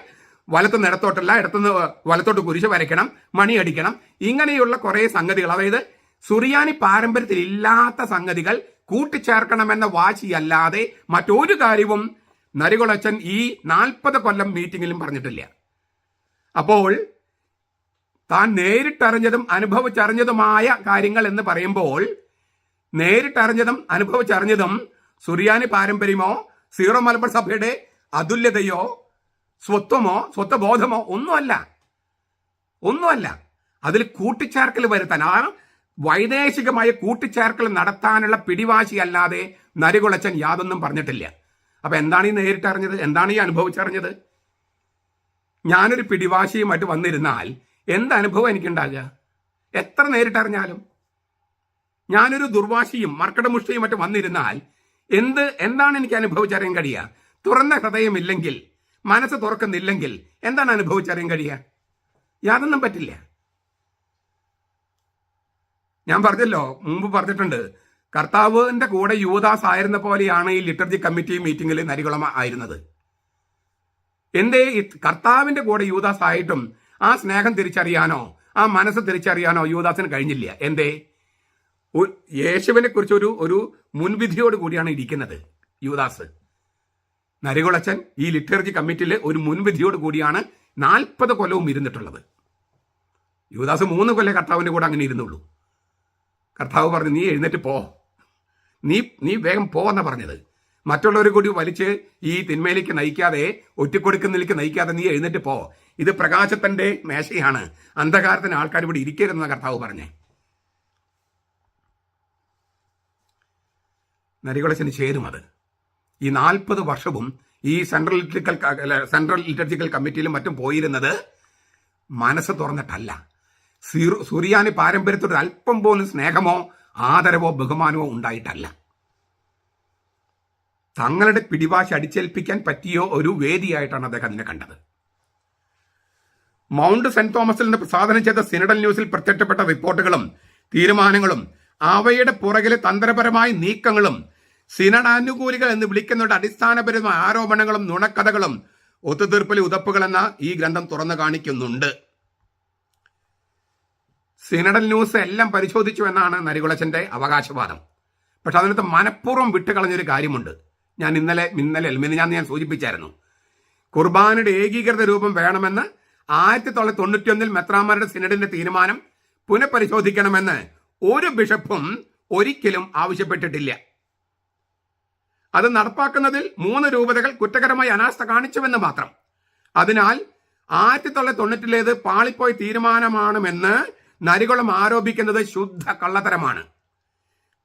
വലത്തുനിന്ന് ഇടത്തോട്ടല്ല ഇടത്തുനിന്ന് വലത്തോട്ട് കുരിശ് വരയ്ക്കണം, മണി അടിക്കണം, ഇങ്ങനെയുള്ള കുറെ സംഗതികൾ, അതായത് സുറിയാനി പാരമ്പര്യത്തിൽ ഇല്ലാത്ത സംഗതികൾ കൂട്ടിച്ചേർക്കണമെന്ന വാശിയല്ലാതെ മറ്റൊരു കാര്യവും നരികുളച്ചൻ ഈ 40 കൊല്ലം മീറ്റിംഗിലും പറഞ്ഞിട്ടില്ല. അപ്പോൾ താൻ നേരിട്ടറിഞ്ഞതും അനുഭവിച്ചറിഞ്ഞതുമായ കാര്യങ്ങൾ എന്ന് പറയുമ്പോൾ നേരിട്ടറിഞ്ഞതും അനുഭവിച്ചറിഞ്ഞതും സുറിയാനി പാരമ്പര്യമോ സീറോ മലബാർ സഭയുടെ അതുല്യതയോ സ്വത്വബോധമോ ഒന്നുമല്ല. അതിൽ കൂട്ടിച്ചേർക്കൽ വരുത്താൻ, ആ വൈദേശികമായ കൂട്ടിച്ചേർക്കൽ നടത്താനുള്ള പിടിവാശി അല്ലാതെ നരികുളച്ചൻ യാതൊന്നും പറഞ്ഞിട്ടില്ല. അപ്പൊ എന്താണ് ഈ നേരിട്ടറിഞ്ഞത്? എന്താണ് ഈ അനുഭവിച്ചറിഞ്ഞത്? ഞാനൊരു പിടിവാശിയുമായിട്ട് വന്നിരുന്നാൽ എന്ത് അനുഭവം എനിക്കുണ്ടാകുക? എത്ര നേരിട്ടറിഞ്ഞാലും. ഞാനൊരു ദുർവാശിയും മർക്കടമുഷ്ടിയും മറ്റും വന്നിരുന്നാൽ എന്താണ് എനിക്ക് അനുഭവിച്ചറിയാൻ കഴിയുക? തുറന്ന ഹൃദയമില്ലെങ്കിൽ, മനസ്സ് തുറക്കുന്നില്ലെങ്കിൽ എന്താണ് അനുഭവിച്ചറിയാൻ കഴിയുക? യാതൊന്നും പറ്റില്ല. ഞാൻ പറഞ്ഞല്ലോ, മുമ്പ് പറഞ്ഞിട്ടുണ്ട്, കർത്താവിന്റെ കൂടെ യൂദാസ് ആയിരുന്ന പോലെയാണ് ഈ ലിറ്റർജി കമ്മിറ്റി മീറ്റിംഗിൽ നരികുളം ആയിരുന്നത്. എന്തേ കർത്താവിന്റെ കൂടെ യൂദാസ് ആയിട്ടും ആ സ്നേഹം തിരിച്ചറിയാനോ ആ മനസ്സ് തിരിച്ചറിയാനോ യൂദാസിന് കഴിഞ്ഞില്ല? എന്തേ? യേശുവിനെ കുറിച്ച് ഒരു മുൻവിധിയോട് കൂടിയാണ് ഇരിക്കുന്നത് യൂദാസ്. നരികുളച്ചൻ ഈ ലിറ്റർജി കമ്മിറ്റിയിൽ ഒരു മുൻവിധിയോട് കൂടിയാണ് 40 കൊല്ലവും ഇരുന്നിട്ടുള്ളത്. യൂദാസ് 3 കൊല്ലം കർത്താവിന്റെ കൂടെ അങ്ങനെ ഇരുന്നുള്ളൂ. കർത്താവ് പറഞ്ഞു, നീ എഴുന്നേറ്റ് പോ, നീ വേഗം പോ എന്നാ പറഞ്ഞത്. മറ്റുള്ളവരെ കൂടി വലിച്ച് ഈ തിന്മയിലേക്ക് നയിക്കാതെ, ഒറ്റക്കൊടുക്കുന്നതിലേക്ക് നയിക്കാതെ നീ എഴുന്നേറ്റ് പോ. ഇത് പ്രകാശത്തിന്റെ മേശയാണ്, അന്ധകാരത്തിന് ആൾക്കാർ ഇവിടെ ഇരിക്കരുതെന്ന കർത്താവ് പറഞ്ഞേ. നരികുളച്ചന് ചേരും അത്. ഈ 40 വർഷവും ഈ സെൻട്രൽ ലിറ്റർജിക്കൽ കമ്മിറ്റിയിലും മറ്റും പോയിരുന്നത് മനസ്സ് തുറന്നിട്ടല്ല. സുറിയാനി പാരമ്പര്യത്തോട് അല്പം പോലും സ്നേഹമോ ആദരവോ ബഹുമാനമോ ഉണ്ടായിട്ടല്ല. തങ്ങളുടെ പിടിവാശി അടിച്ചേൽപ്പിക്കാൻ പറ്റിയ ഒരു വേദിയായിട്ടാണ് അദ്ദേഹം അതിനെ കണ്ടത്. മൗണ്ട് സെന്റ് തോമസിൽ നിന്ന് പ്രസാദനം ചെയ്ത സിനഡൽ ന്യൂസിൽ പ്രത്യക്ഷപ്പെട്ട റിപ്പോർട്ടുകളും തീരുമാനങ്ങളും അവയുടെ പുറകിലെ തന്ത്രപരമായ നീക്കങ്ങളും സിനഡാനുകൂലികൾ എന്ന് വിളിക്കുന്നവരുടെ അടിസ്ഥാനപരമായ ആരോപണങ്ങളും നുണക്കഥകളും ഒത്തുതീർപ്പിലെ ഉതപ്പുകൾ എന്ന ഈ ഗ്രന്ഥം തുറന്നു കാണിക്കുന്നുണ്ട്. സിനഡൽ ന്യൂസ് എല്ലാം പരിശോധിച്ചു എന്നാണ് നരികുളച്ചന്റെ അവകാശവാദം. പക്ഷെ അതിനകത്ത് മനഃപൂർവ്വം വിട്ടുകളഞ്ഞൊരു കാര്യമുണ്ട്. ഞാൻ ഞാൻ സൂചിപ്പിച്ചായിരുന്നു. കുർബാനയുടെ ഏകീകൃത രൂപം വേണമെന്ന് 1991 മെത്രാന്മാരുടെ സിനഡിന്റെ തീരുമാനം പുനഃപരിശോധിക്കണമെന്ന് ഒരു ബിഷപ്പും ഒരിക്കലും ആവശ്യപ്പെട്ടിട്ടില്ല. അത് നടപ്പാക്കുന്നതിൽ 3 രൂപതകൾ കുറ്റകരമായി അനാസ്ഥ കാണിച്ചുവെന്ന് മാത്രം. അതിനാൽ 1990 പാളിപ്പോയ തീരുമാനമാണെന്ന് നരികുളം ആരോപിക്കുന്നത് ശുദ്ധ കള്ളത്തരമാണ്.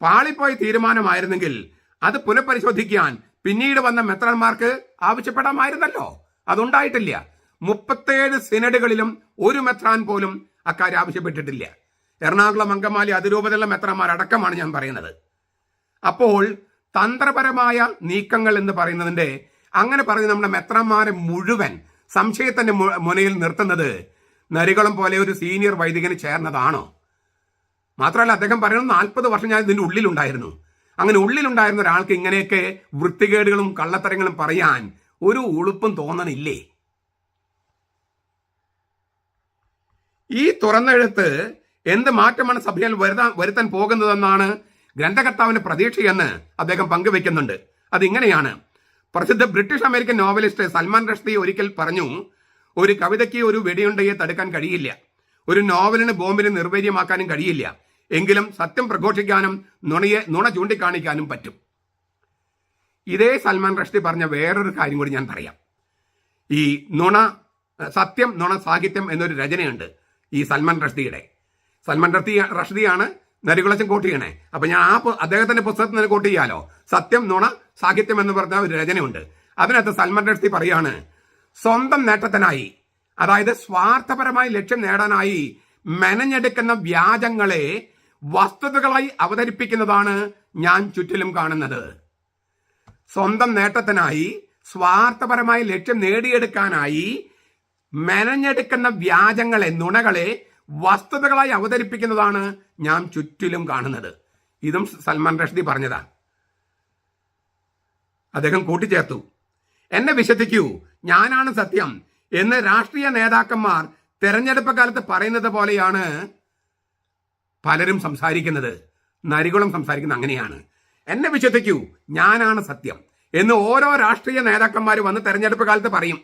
പാളിപ്പോയ തീരുമാനമായിരുന്നെങ്കിൽ അത് പുനഃപരിശോധിക്കാൻ പിന്നീട് വന്ന മെത്രാന്മാർക്ക് ആവശ്യപ്പെടാമായിരുന്നല്ലോ. അതുണ്ടായിട്ടില്ല. 37 സിനഡുകളിലും ഒരു മെത്രാൻ പോലും അക്കാര്യം ആവശ്യപ്പെട്ടിട്ടില്ല. എറണാകുളം, അങ്കമാലി അതിരൂപതയുള്ള മെത്രാന്മാരടക്കമാണ് ഞാൻ പറയുന്നത്. അപ്പോൾ തന്ത്രപരമായ നീക്കങ്ങൾ എന്ന് പറയുന്നതിന്റെ, അങ്ങനെ പറഞ്ഞ് നമ്മുടെ മെത്രാന്മാരെ മുഴുവൻ സംശയത്തിന്റെ മുനയിൽ നിർത്തുന്നത് നരികുളം പോലെ ഒരു സീനിയർ വൈദികന് ചേർന്നതാണോ? മാത്രമല്ല, അദ്ദേഹം പറയുന്നത് 40 വർഷം ഞാൻ ഇതിന്റെ ഉള്ളിലുണ്ടായിരുന്നു. അങ്ങനെ ഉള്ളിലുണ്ടായിരുന്ന ഒരാൾക്ക് ഇങ്ങനെയൊക്കെ വൃത്തികേടുകളും കള്ളത്തരങ്ങളും പറയാൻ ഒരു ഉളുപ്പും തോന്നണില്ലേ? ഈ തുറന്നെഴുത്ത് എന്ത് മാറ്റമാണ് സഭയിൽ വരുത്താൻ പോകുന്നതെന്നാണ് ഗ്രന്ഥകർത്താവിന്റെ പ്രതീക്ഷയെന്ന് അദ്ദേഹം പങ്കുവെക്കുന്നുണ്ട്. അതിങ്ങനെയാണ്. പ്രസിദ്ധ ബ്രിട്ടീഷ് അമേരിക്കൻ നോവലിസ്റ്റ് സൽമാൻ റഷ്ദി ഒരിക്കൽ പറഞ്ഞു, ഒരു കവിതയ്ക്ക് ഒരു വെടിയുണ്ടയെ തടുക്കാൻ കഴിയില്ല, ഒരു നോവലിന് ബോംബിനെ നിർവീര്യമാക്കാനും കഴിയില്ല, എങ്കിലും സത്യം പ്രഘോഷിക്കാനും നുണ ചൂണ്ടിക്കാണിക്കാനും പറ്റും. ഇതേ സൽമാൻ റഷ്ദി പറഞ്ഞ വേറൊരു കാര്യം കൂടി ഞാൻ പറയാം. ഈ സത്യം നുണ സാഹിത്യം എന്നൊരു രചനയുണ്ട് ഈ സൽമാൻ റഷ്ദിയാണ് നരികുളച്ചൻ കോട്ട് ചെയ്യണേ. അപ്പൊ ഞാൻ അദ്ദേഹത്തിന്റെ പുസ്തകത്തിൽ നിന്ന് കോട്ട് ചെയ്യാലോ. സത്യം നുണ സാഹിത്യം എന്ന് പറഞ്ഞ ഒരു രചനയുണ്ട്. അതിനകത്ത് സൽമാൻ റഷ്ദി പറയാണ്, സ്വന്തം നേട്ടത്തിനായി അതായത് സ്വാർത്ഥപരമായി ലക്ഷ്യം നേടാനായി മെനഞ്ഞെടുക്കുന്ന വ്യാജങ്ങളെ വസ്തുതകളായി അവതരിപ്പിക്കുന്നതാണ് ഞാൻ ചുറ്റിലും കാണുന്നത്. സ്വന്തം നേട്ടത്തിനായി സ്വാർത്ഥപരമായി ലക്ഷ്യം നേടിയെടുക്കാനായി മെനഞ്ഞെടുക്കുന്ന വ്യാജങ്ങളെ, നുണകളെ വസ്തുതകളായി അവതരിപ്പിക്കുന്നതാണ് ഞാൻ ചുറ്റിലും കാണുന്നത്. ഇതും സൽമാൻ റഷ്ദി പറഞ്ഞതാ. അദ്ദേഹം കൂട്ടിച്ചേർത്തു, എന്നെ വിശ്വസിക്കൂ, ഞാനാണ് സത്യം എന്ന് രാഷ്ട്രീയ നേതാക്കന്മാർ തെരഞ്ഞെടുപ്പ് കാലത്ത് പറയുന്നത് പോലെയാണ് പലരും സംസാരിക്കുന്നത്. നരികുളം സംസാരിക്കുന്നത് അങ്ങനെയാണ്. എന്നെ വിശ്വസിക്കൂ, ഞാനാണ് സത്യം എന്ന് ഓരോ രാഷ്ട്രീയ നേതാക്കന്മാർ വന്ന് തെരഞ്ഞെടുപ്പ് കാലത്ത് പറയും.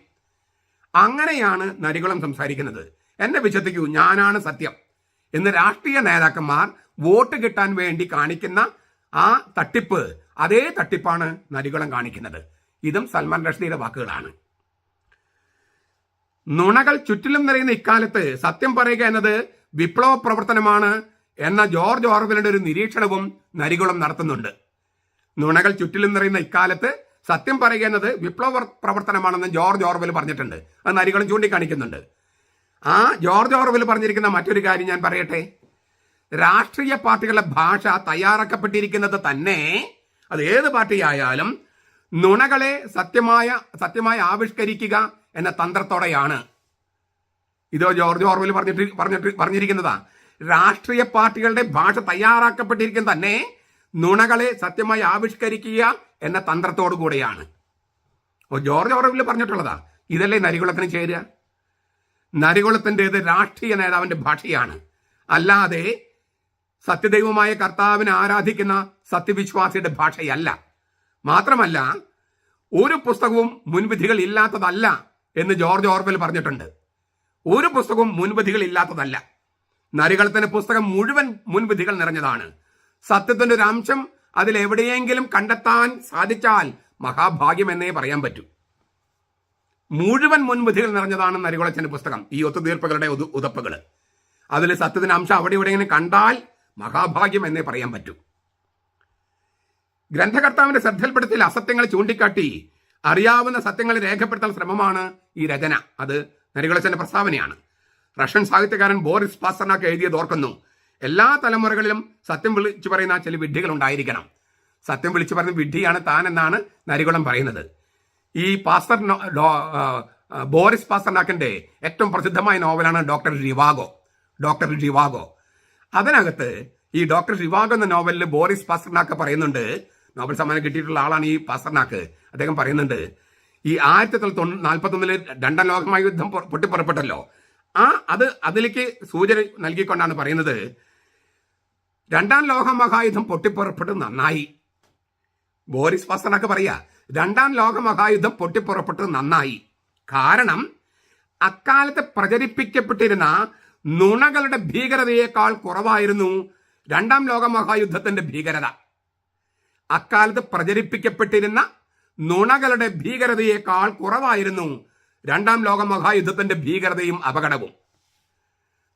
അങ്ങനെയാണ് നരികുളം സംസാരിക്കുന്നത്. എന്നെ വിശ്വസിക്കൂ, ഞാനാണ് സത്യം എന്ന് രാഷ്ട്രീയ നേതാക്കന്മാർ വോട്ട് കിട്ടാൻ വേണ്ടി കാണിക്കുന്ന ആ തട്ടിപ്പ്, അതേ തട്ടിപ്പാണ് നരികുളം കാണിക്കുന്നത്. ഇതും സൽമാൻ റഷ്ദിയുടെ വാക്കുകളാണ്. നുണകൾ ചുറ്റിലും നിറയുന്ന ഇക്കാലത്ത് സത്യം പറയുക എന്നത് വിപ്ലവ പ്രവർത്തനമാണ് എന്ന ജോർജ് ഓർവെലിന്റെ ഒരു നിരീക്ഷണവും നരികുളം നടത്തുന്നുണ്ട്. നുണകൾ ചുറ്റിലും നിറയുന്ന ഇക്കാലത്ത് സത്യം പറയുക എന്നത് വിപ്ലവ പ്രവർത്തനമാണെന്ന് ജോർജ് ഓർവെൽ പറഞ്ഞിട്ടുണ്ട്. അത് നരികുളം ചൂണ്ടിക്കാണിക്കുന്നുണ്ട്. ആ ജോർജ് ഓർവെൽ പറഞ്ഞിരിക്കുന്ന മറ്റൊരു കാര്യം ഞാൻ പറയട്ടെ. രാഷ്ട്രീയ പാർട്ടികളുടെ ഭാഷ തയ്യാറാക്കപ്പെട്ടിരിക്കുന്നത് തന്നെ, അത് ഏത് പാർട്ടിയായാലും, നുണകളെ സത്യമായി ആവിഷ്കരിക്കുക എന്ന തന്ത്രത്തോടെയാണ്. ഇതോ ജോർജ് ഓർവെൽ പറഞ്ഞിരിക്കുന്നതാ. രാഷ്ട്രീയ പാർട്ടികളുടെ ഭാഷ തയ്യാറാക്കപ്പെട്ടിരിക്കുന്നത് തന്നെ നുണകളെ സത്യമായി ആവിഷ്കരിക്കുക എന്ന തന്ത്രത്തോടു കൂടെയാണ്. ജോർജ് ഓർവെൽ പറഞ്ഞിട്ടുള്ളതാ. ഇതല്ലേ നരികുളത്തിന് ചേരുക? നരികുളത്തിൻ്റെത് രാഷ്ട്രീയ നേതാവിന്റെ ഭാഷയാണ്, അല്ലാതെ സത്യദൈവമായ കർത്താവിനെ ആരാധിക്കുന്ന സത്യവിശ്വാസിയുടെ ഭാഷയല്ല. മാത്രമല്ല, ഒരു പുസ്തകവും മുൻവിധികൾ ഇല്ലാത്തതല്ല എന്ന് ജോർജ് ഓർവെൽ പറഞ്ഞിട്ടുണ്ട്. ഒരു പുസ്തകവും മുൻവിധികൾ ഇല്ലാത്തതല്ല. നരികുളത്തിന്റെ പുസ്തകം മുഴുവൻ മുൻവിധികൾ നിറഞ്ഞതാണ്. സത്യത്തിന്റെ ഒരു അംശം അതിലെവിടെയെങ്കിലും കണ്ടെത്താൻ സാധിച്ചാൽ മഹാഭാഗ്യം എന്നേ പറയാൻ പറ്റൂ. മുഴുവൻ മുൻവിധികൾ നിറഞ്ഞതാണ് നരികുളച്ചന്റെ പുസ്തകം. ഈ ഒത്തുതീർപ്പുകളുടെ ഉതപ്പുകൾ, അതിൽ സത്യത്തിന്റെ അംശം അവിടെ എവിടെയെങ്കിലും കണ്ടാൽ മഹാഭാഗ്യം എന്നേ പറയാൻ പറ്റൂ. ഗ്രന്ഥകർത്താവിന്റെ ശ്രദ്ധയിൽപ്പെടുത്തിയ അസത്യങ്ങൾ ചൂണ്ടിക്കാട്ടി അറിയാവുന്ന സത്യങ്ങൾ രേഖപ്പെടുത്താൻ ശ്രമമാണ് ഈ രചന. അത് നരികുളച്ചന്റെ പ്രസ്താവനയാണ്. റഷ്യൻ സാഹിത്യകാരൻ ബോറിസ് പാസ്റ്റർനാക്ക് എഴുതിയത് ഓർക്കുന്നു. എല്ലാ തലമുറകളിലും സത്യം വിളിച്ചു പറയുന്ന ചില വിഡ്ഢികൾ ഉണ്ടായിരിക്കണം. സത്യം വിളിച്ചു പറയുന്ന വിഡ്ഢിയാണ് താൻ എന്നാണ് നരികുളം പറയുന്നത്. ഈ ബോറിസ് പാസ്റ്റർനാക്കിന്റെ ഏറ്റവും പ്രസിദ്ധമായ നോവലാണ് ഡോക്ടർ റിവാഗോ. അതിനകത്ത് ഈ ഡോക്ടർ റിവാഗോ എന്ന നോവലിൽ ബോറിസ് പാസ്റ്റർനാക്ക് പറയുന്നുണ്ട്, നോബൽ സമ്മാനം കിട്ടിയിട്ടുള്ള ആളാണ് ഈ പാസ്റ്റർനാക്ക്. അദ്ദേഹം പറയുന്നുണ്ട്, ഈ 1941 രണ്ടാം ലോകമഹായുദ്ധം പൊട്ടിപ്പുറപ്പെട്ടല്ലോ, അതിലേക്ക് സൂചന നൽകിക്കൊണ്ടാണ് പറയുന്നത്, രണ്ടാം ലോകമഹായുദ്ധം പൊട്ടിപ്പുറപ്പെട്ടത് നന്നായി. ബോറിസ് പാസ്റ്റർനാക്ക് പറയാ, രണ്ടാം ലോകമഹായുദ്ധം പൊട്ടിപ്പുറപ്പെട്ടത് നന്നായി. കാരണം അക്കാലത്ത് പ്രചരിപ്പിക്കപ്പെട്ടിരുന്ന നുണകളുടെ ഭീകരതയേക്കാൾ കുറവായിരുന്നു രണ്ടാം ലോകമഹായുദ്ധത്തിന്റെ ഭീകരത. അക്കാലത്ത് പ്രചരിപ്പിക്കപ്പെട്ടിരുന്ന നുണകളുടെ ഭീകരതയേക്കാൾ കുറവായിരുന്നു രണ്ടാം ലോകമഹായുദ്ധത്തിന്റെ ഭീകരതയും അപകടവും.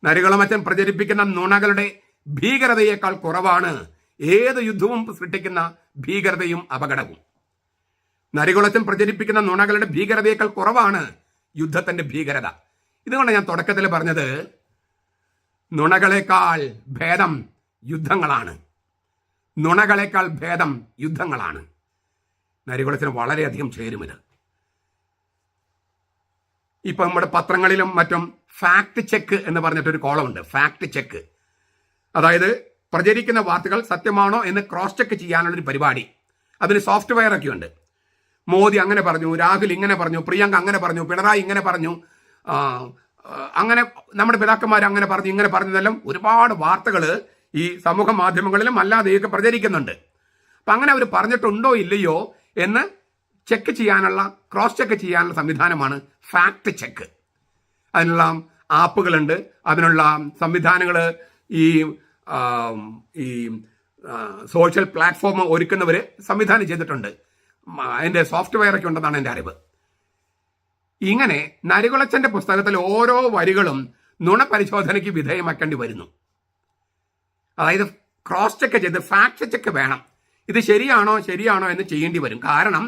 നരികുളമച്ചൻ പ്രചരിപ്പിക്കുന്ന നുണകളുടെ ഭീകരതയേക്കാൾ കുറവാണ് ഏത് യുദ്ധവും സൃഷ്ടിക്കുന്ന ഭീകരതയും അപകടവും. നരികുളച്ചൻ പ്രചരിപ്പിക്കുന്ന നുണകളുടെ ഭീകരതയേക്കാൾ കുറവാണ് യുദ്ധത്തിന്റെ ഭീകരത. ഇതുകൊണ്ട് ഞാൻ തുടക്കത്തിൽ പറഞ്ഞത്, നുണകളേക്കാൾ ഭേദം യുദ്ധങ്ങളാണ്. നുണകളേക്കാൾ ഭേദം യുദ്ധങ്ങളാണ്. നരികുളത്തിന് വളരെയധികം ചേരും ഇത്. ഇപ്പൊ നമ്മുടെ പത്രങ്ങളിലും മറ്റും ഫാക്ട് ചെക്ക് എന്ന് പറഞ്ഞിട്ടൊരു കോളമുണ്ട്. ഫാക്ട് ചെക്ക്, അതായത് പ്രചരിക്കുന്ന വാർത്തകൾ സത്യമാണോ എന്ന് ക്രോസ് ചെക്ക് ചെയ്യാനുള്ളൊരു പരിപാടി. അതിന് സോഫ്റ്റ്വെയർ ഒക്കെ ഉണ്ട്. മോദി അങ്ങനെ പറഞ്ഞു, രാഹുൽ ഇങ്ങനെ പറഞ്ഞു, പ്രിയങ്ക അങ്ങനെ പറഞ്ഞു, പിണറായി ഇങ്ങനെ പറഞ്ഞു, അങ്ങനെ നമ്മുടെ പിതാക്കന്മാർ അങ്ങനെ പറഞ്ഞു, ഇങ്ങനെ പറഞ്ഞതെല്ലാം ഒരുപാട് വാർത്തകൾ ഈ സമൂഹ മാധ്യമങ്ങളിലും അല്ലാതെയൊക്കെ പ്രചരിക്കുന്നുണ്ട്. അപ്പം അങ്ങനെ അവർ പറഞ്ഞിട്ടുണ്ടോ ഇല്ലയോ എന്ന് ചെക്ക് ചെയ്യാനുള്ള, ക്രോസ് ചെക്ക് ചെയ്യാനുള്ള സംവിധാനമാണ് ഫാക്ട് ചെക്ക്. അതിനുള്ള ആപ്പുകളുണ്ട്, അതിനുള്ള സംവിധാനങ്ങൾ ഈ സോഷ്യൽ പ്ലാറ്റ്ഫോം ഒരുക്കുന്നവർ സംവിധാനം ചെയ്തിട്ടുണ്ട്. അതിൻ്റെ സോഫ്റ്റ്വെയർ ഒക്കെ ഉണ്ടെന്നാണ് എൻ്റെ അറിവ്. ഇങ്ങനെ നരികുളച്ചന്റെ പുസ്തകത്തിൽ ഓരോ വരികളും നുണ പരിശോധനയ്ക്ക് വിധേയമാക്കേണ്ടി വരുന്നു. അതായത് ക്രോസ് ചെക്ക് ചെയ്ത് ഫാക്ട് ചെക്ക് വേണം. ഇത് ശരിയാണോ എന്ന് ചെയ്യേണ്ടി വരും. കാരണം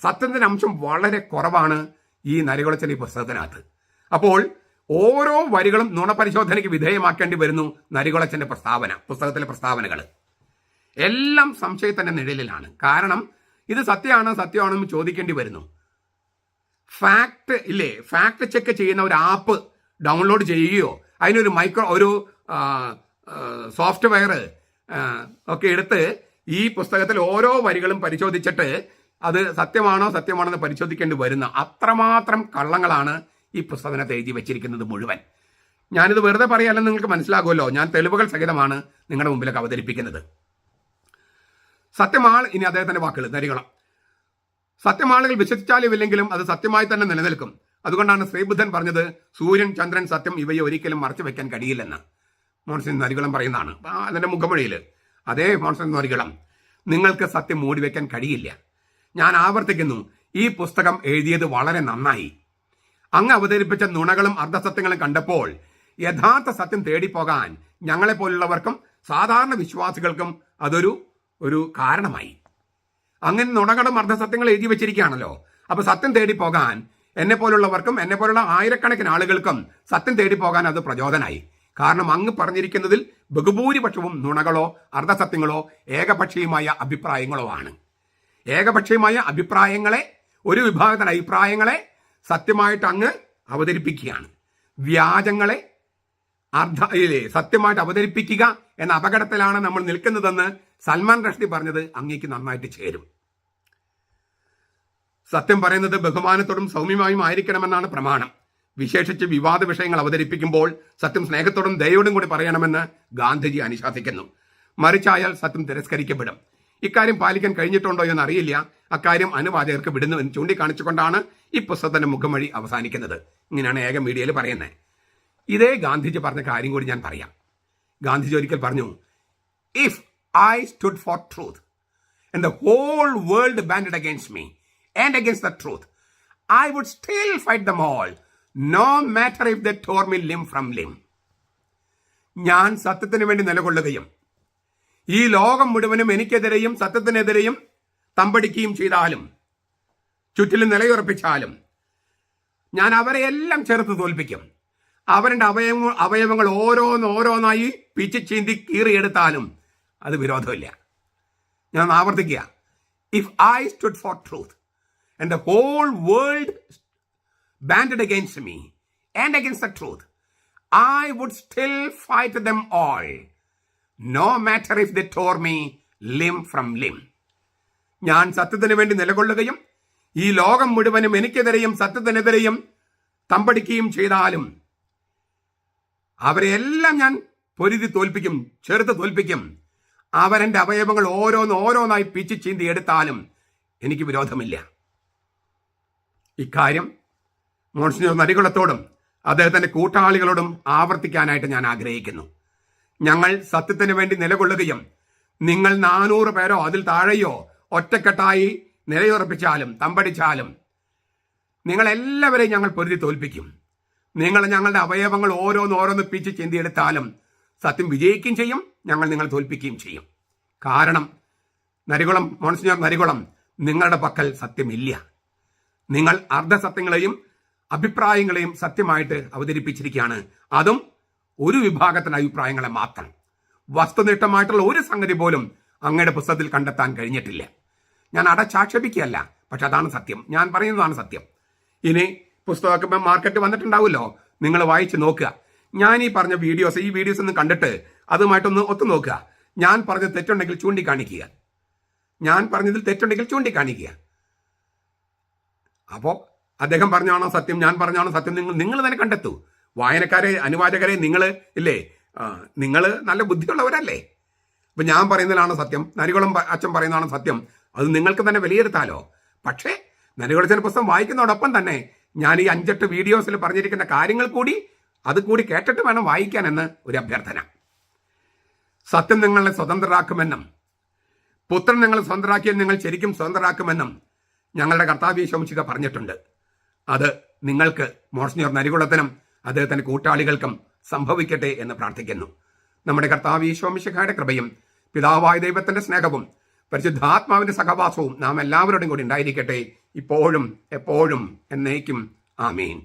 സത്യത്തിന്റെ അംശം വളരെ കുറവാണ് ഈ നരികുളച്ചന്റെ ഈ പുസ്തകത്തിനകത്ത്. അപ്പോൾ ഓരോ വരികളും നുണപരിശോധനയ്ക്ക് വിധേയമാക്കേണ്ടി വരുന്നു. നരികുളച്ചന്റെ പുസ്തകത്തിലെ പ്രസ്താവനകൾ എല്ലാം സംശയത്തിന്റെ നിഴലിലാണ്. കാരണം ഇത് സത്യമാണെന്ന് ചോദിക്കേണ്ടി വരുന്നു. ഫാക്ട് ചെക്ക് ചെയ്യുന്ന ഒരു ആപ്പ് ഡൗൺലോഡ് ചെയ്യുകയോ അതിനൊരു സോഫ്റ്റ്വെയർ ഒക്കെ എടുത്ത് ഈ പുസ്തകത്തിൽ ഓരോ വരികളും പരിശോധിച്ചിട്ട് അത് സത്യമാണെന്ന് പരിശോധിക്കേണ്ടി വരുന്ന അത്രമാത്രം കള്ളങ്ങളാണ് ഈ പുസ്തകത്തിനകത്ത് എഴുതി വെച്ചിരിക്കുന്നത് മുഴുവൻ. ഞാനിത് വെറുതെ പറയാമെന്ന് നിങ്ങൾക്ക് മനസ്സിലാകുമല്ലോ. ഞാൻ തെളിവുകൾ സഹിതമാണ് നിങ്ങളുടെ മുമ്പിലേക്ക് അവതരിപ്പിക്കുന്നത്. ഇനി അദ്ദേഹത്തിന്റെ വാക്കുകൾ നരികുളം. സത്യമാളുകൾ വിശ്വസിച്ചാലും ഇല്ലെങ്കിലും അത് സത്യമായി തന്നെ നിലനിൽക്കും. അതുകൊണ്ടാണ് ശ്രീബുദ്ധൻ പറഞ്ഞത് സൂര്യൻ, ചന്ദ്രൻ, സത്യം ഇവയെ ഒരിക്കലും മറച്ചു വെക്കാൻ കഴിയില്ലെന്ന്. മോൺസിൻ നരികുളം പറയുന്നതാണ് അതിന്റെ മുഖമൊഴിയിൽ. അതേ മോൺസിൻ നരികുളം, നിങ്ങൾക്ക് സത്യം മൂടിവെക്കാൻ കഴിയില്ല. ഞാൻ ആവർത്തിക്കുന്നു, ഈ പുസ്തകം എഴുതിയത് വളരെ നന്നായി. അങ്ങ് അവതരിപ്പിച്ച നുണകളും അർദ്ധസത്യങ്ങളും കണ്ടപ്പോൾ യഥാർത്ഥ സത്യം തേടിപ്പോകാൻ ഞങ്ങളെപ്പോലുള്ളവർക്കും സാധാരണ വിശ്വാസികൾക്കും അതൊരു കാരണമായി. അങ്ങനെ നുണകളും അർദ്ധസത്യങ്ങൾ എഴുതി വെച്ചിരിക്കുകയാണല്ലോ. അപ്പൊ സത്യം തേടിപ്പോകാൻ എന്നെപ്പോലുള്ളവർക്കും എന്നെപ്പോലുള്ള ആയിരക്കണക്കിന് ആളുകൾക്കും സത്യം തേടിപ്പോകാൻ അത് പ്രചോദനമായി. കാരണം അങ്ങ് പറഞ്ഞിരിക്കുന്നതിൽ ബഹുഭൂരിപക്ഷവും നുണകളോ അർദ്ധസത്യങ്ങളോ ഏകപക്ഷീയമായ അഭിപ്രായങ്ങളോ ആണ്. ഏകപക്ഷീയമായ അഭിപ്രായങ്ങളെ, ഒരു വിഭാഗത്തിന്റെ അഭിപ്രായങ്ങളെ സത്യമായിട്ട് അങ്ങ് അവതരിപ്പിക്കുകയാണ്. വ്യാജങ്ങളെ സത്യമായിട്ട് അവതരിപ്പിക്കുക എന്ന അപകടത്തിലാണ് നമ്മൾ നിൽക്കുന്നതെന്ന് സൽമാൻ റഷ്ദി പറഞ്ഞത് അങ്ങേക്ക് നന്നായിട്ട് ചേരും. സത്യം പറയുന്നത് ബഹുമാനത്തോടും സൗമ്യമായും ആയിരിക്കണമെന്നാണ് പ്രമാണം. വിശേഷിച്ച് വിവാദ വിഷയങ്ങൾ അവതരിപ്പിക്കുമ്പോൾ സത്യം സ്നേഹത്തോടും ദയോടും കൂടി പറയണമെന്ന് ഗാന്ധിജി അനുശാസിക്കുന്നു. മറിച്ചായാൽ സത്യം തിരസ്കരിക്കപ്പെടും. ഇക്കാര്യം പാലിക്കാൻ കഴിഞ്ഞിട്ടുണ്ടോ എന്ന് അറിയില്ല. അക്കാര്യം അനുവാചകർക്ക് വിടുന്നു എന്ന് ചൂണ്ടിക്കാണിച്ചുകൊണ്ടാണ് ഈ പുസ്തകത്തിന്റെ മുഖമൊഴി അവസാനിക്കുന്നത്. ഇങ്ങനെയാണ് ഏക മീഡിയയിൽ പറയുന്നത്. ഇതേ ഗാന്ധിജി പറഞ്ഞ കാര്യം കൂടി ഞാൻ പറയാം. ഗാന്ധിജി ഒരിക്കൽ പറഞ്ഞു, if I stood for truth and the whole world banded against me and against the truth I would still fight them all, no matter if they tore me limb from limb. ഞാൻ സത്യത്തിന് വേണ്ടി നിലകൊള്ളുകയും ഈ ലോകം മുഴുവനും എനിക്കെതിരെയും സത്യത്തിനെതിരെയും തമ്പടിക്കുകയും ചെയ്താലും ചുറ്റിലും നിലയുറപ്പിച്ചാലും ഞാൻ അവരെയെല്ലാം ചേർത്ത് തോൽപ്പിക്കും. അവരുടെ അവയവങ്ങൾ ഓരോന്നായി പിച്ച് ചീന്തി കീറിയെടുത്താലും അത് വിരോധമില്ല. ഞാൻ ആവർത്തിക്കുക, if I stood for truth and the whole world banded against me and against the truth I would still fight them all, no matter if they tore me limb from limb. ഞാൻ സത്യത്തിന് വേണ്ടി നിലകൊള്ളുകയും ഈ ലോകം മുഴുവനും എനിക്കെതിരെയും സത്യത്തിനെതിരെയും തമ്പടിക്കുകയും ചെയ്താലും അവരെല്ലാം ഞാൻ പൊരുതി തോൽപ്പിക്കും, ചെറുത്ത് തോൽപ്പിക്കും. അവരെന്റെ അവയവങ്ങൾ ഓരോന്നായി പിച്ച് ചീന്തി എടുത്താലും എനിക്ക് വിരോധമില്ല. ഇക്കാര്യം മോൺസിഞ്ഞോർ നരികുളത്തോടും അദ്ദേഹത്തിന്റെ കൂട്ടാളികളോടും ആവർത്തിക്കാനായിട്ട് ഞാൻ ആഗ്രഹിക്കുന്നു. ഞങ്ങൾ സത്യത്തിന് വേണ്ടി നിലകൊള്ളുകയും നിങ്ങൾ 400 പേരോ അതിൽ താഴെയോ ഒറ്റക്കെട്ടായി നിലയുറപ്പിച്ചാലും തമ്പടിച്ചാലും നിങ്ങളെല്ലാവരെയും ഞങ്ങൾ പൊരുതി തോൽപ്പിക്കും. ഞങ്ങളുടെ അവയവങ്ങൾ ഓരോന്ന് പിച്ച് ചിന്തിയെടുത്താലും സത്യം വിജയിക്കുകയും ചെയ്യും, ഞങ്ങൾ നിങ്ങൾ തോൽപ്പിക്കുകയും ചെയ്യും. കാരണം മോൺസിഞ്ഞോർ നരികുളം, നിങ്ങളുടെ പക്കൽ സത്യമില്ല. നിങ്ങൾ അർദ്ധസത്യങ്ങളെയും അഭിപ്രായങ്ങളെയും സത്യമായിട്ട് അവതരിപ്പിച്ചിരിക്കുകയാണ്. അതും ഒരു വിഭാഗത്തിന്റെ അഭിപ്രായങ്ങളെ മാത്രം. വസ്തുനിഷ്ഠമായിട്ടുള്ള ഒരു സംഗതി പോലും അങ്ങയുടെ പുസ്തകത്തിൽ കണ്ടെത്താൻ കഴിഞ്ഞിട്ടില്ല. ഞാൻ അടച്ചാക്ഷേപിക്കുകയല്ല, പക്ഷെ അതാണ് സത്യം. ഞാൻ പറയുന്നതാണ് സത്യം. ഇനി പുസ്തകമൊക്കെ മാർക്കറ്റ് വന്നിട്ടുണ്ടാവുമല്ലോ, നിങ്ങൾ വായിച്ച് നോക്കുക. ഞാൻ ഈ പറഞ്ഞ ഈ വീഡിയോസ് ഒന്ന് കണ്ടിട്ട് അതുമായിട്ടൊന്ന് ഒത്തു നോക്കുക. ഞാൻ പറഞ്ഞത് തെറ്റുണ്ടെങ്കിൽ ചൂണ്ടിക്കാണിക്കുക. അപ്പോൾ അദ്ദേഹം പറഞ്ഞാണോ സത്യം, ഞാൻ പറഞ്ഞാണോ സത്യം, നിങ്ങൾ തന്നെ കണ്ടെത്തൂ. വായനക്കാരെ, അനുവാചകരെ, നിങ്ങൾ നല്ല ബുദ്ധിയുള്ളവരല്ലേ. അപ്പൊ ഞാൻ പറയുന്നതിലാണോ സത്യം, നരികുളം അച്ഛൻ പറയുന്നതാണോ സത്യം, അത് നിങ്ങൾക്ക് തന്നെ വിലയിരുത്താലോ. പക്ഷേ നരികുളച്ചന്റെ പുസ്തകം വായിക്കുന്നതോടൊപ്പം തന്നെ ഞാൻ ഈ 5-8 വീഡിയോസിൽ പറഞ്ഞിരിക്കുന്ന കാര്യങ്ങൾ കൂടി കേട്ടിട്ട് വേണം വായിക്കാൻ എന്ന് ഒരു അഭ്യർത്ഥന. സത്യം നിങ്ങളെ സ്വതന്ത്രരാക്കുമെന്നും പുത്രൻ നിങ്ങളെ സ്വതന്ത്രരാക്കിയാൽ നിങ്ങൾ ശരിക്കും സ്വതന്ത്രരാക്കുമെന്നും ഞങ്ങളുടെ കർത്താവ് യേശു മിശിഹ പറഞ്ഞിട്ടുണ്ട്. അത് നിങ്ങൾക്ക് മോൺസിഞ്ഞോർ നരികുളത്തിനും അദ്ദേഹത്തിന്റെ കൂട്ടാളികൾക്കും സംഭവിക്കട്ടെ എന്ന് പ്രാർത്ഥിക്കുന്നു. നമ്മുടെ കർത്താവ് യേശു മിശിഹയുടെ കൃപയും പിതാവായ ദൈവത്തിന്റെ സ്നേഹവും പരിശുദ്ധാത്മാവിന്റെ സഹവാസവും നാം എല്ലാവരോടും കൂടി ഉണ്ടായിരിക്കട്ടെ, ഇപ്പോഴും എപ്പോഴും എന്നേക്കും. ആമീൻ.